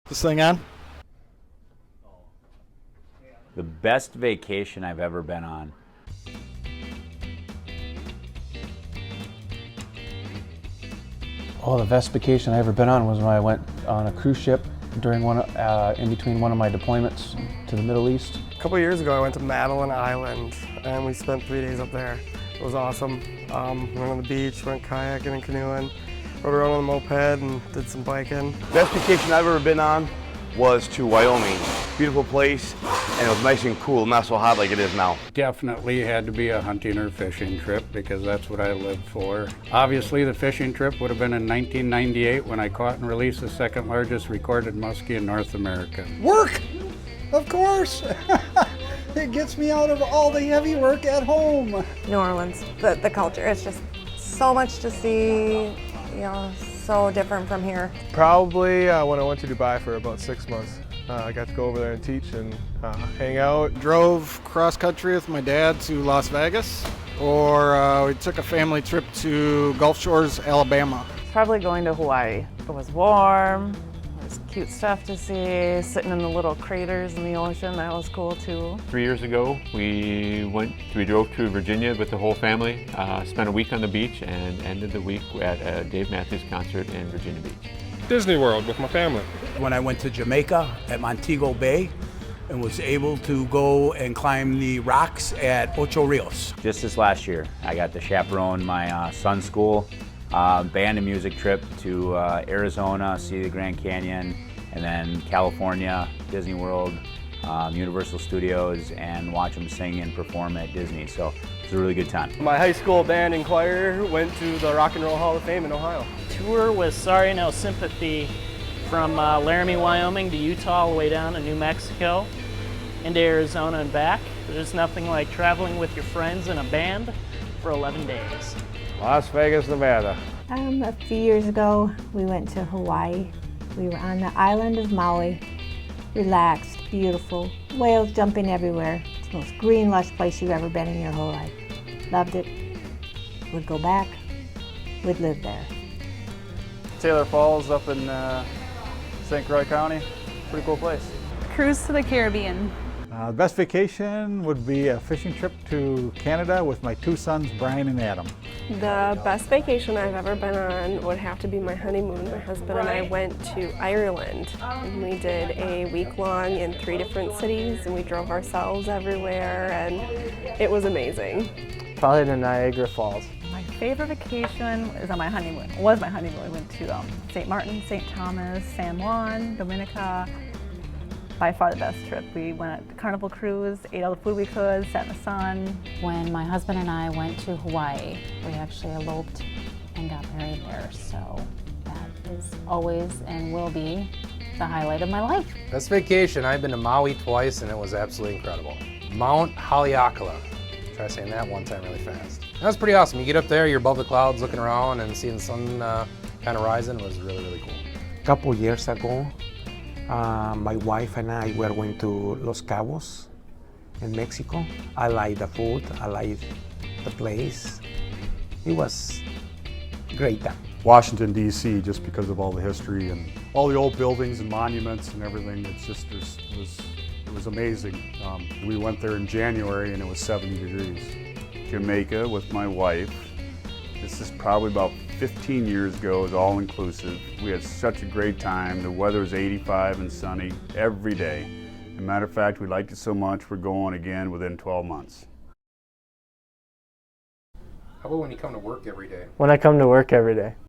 This thing on? The best vacation I've ever been on. Oh, the best vacation I ever been on was when I went on a cruise ship during in between one of my deployments to the Middle East. A couple of years ago, I went to Madeline Island, and we spent 3 days up there. It was awesome. We went on the beach, went kayaking and canoeing, rode around on a moped, and did some biking. Best vacation I've ever been on was to Wyoming. Beautiful place, and it was nice and cool, not so hot like it is now. Definitely had to be a hunting or fishing trip because that's what I lived for. Obviously, the fishing trip would have been in 1998 when I caught and released the second largest recorded muskie in North America. Work! Of course! It gets me out of all the heavy work at home. New Orleans, the culture, it's just so much to see, you know, so different from here. Probably when I went to Dubai for about 6 months. I got to go over there and teach and hang out. Drove cross country with my dad to Las Vegas, or we took a family trip to Gulf Shores, Alabama. Probably going to Hawaii. It was warm, it was cute stuff to see, sitting in the little craters in the ocean, that was cool too. 3 years ago, we drove to Virginia with the whole family, spent a week on the beach, and ended the week at a Dave Matthews concert in Virginia Beach. Disney World with my family. When I went to Jamaica at Montego Bay and was able to go and climb the rocks at Ocho Rios. Just this last year, I got to chaperone my son's school band and music trip to Arizona, see the Grand Canyon, and then California, Disney World, Universal Studios, and watch them sing and perform at Disney. So it's a really good time. My high school band and choir went to the Rock and Roll Hall of Fame in Ohio. Tour with Sorry No Sympathy from Laramie, Wyoming to Utah, all the way down to New Mexico, into Arizona and back. There's nothing like traveling with your friends in a band for 11 days. Las Vegas, Nevada. A few years ago, we went to Hawaii. We were on the island of Maui, relaxed, beautiful, whales jumping everywhere. It's the most green, lush place you've ever been in your whole life. Loved it. Would go back. Would live there. Taylor Falls up in St. Croix County, pretty cool place. Cruise to the Caribbean. The best vacation would be a fishing trip to Canada with my 2 sons, Brian and Adam. The best vacation I've ever been on would have to be my honeymoon. My husband and I went to Ireland, and we did a week-long in 3 different cities, and we drove ourselves everywhere, and it was amazing. Probably to Niagara Falls. My favorite vacation is on my honeymoon. It was my honeymoon. We went to St. Martin, St. Thomas, San Juan, Dominica. By far the best trip. We went on a Carnival cruise, ate all the food we could, sat in the sun. When my husband and I went to Hawaii, we actually eloped and got married there, so that is always and will be the highlight of my life. Best vacation, I've been to Maui twice and it was absolutely incredible. Mount Haleakala. Try saying that one time really fast. That was pretty awesome. You get up there, you're above the clouds looking around and seeing the sun kind of rising. It was really, really cool. A couple years ago, my wife and I were going to Los Cabos in Mexico. I like the food, I like the place. It was great time. Washington, D.C., just because of all the history and all the old buildings and monuments and everything. It was amazing. We went there in January and it was 70 degrees. Jamaica with my wife. This is probably about 15 years ago. It was all inclusive. We had such a great time. The weather was 85 and sunny every day. As a matter of fact, we liked it so much we're going again within 12 months. How about when you come to work every day? When I come to work every day.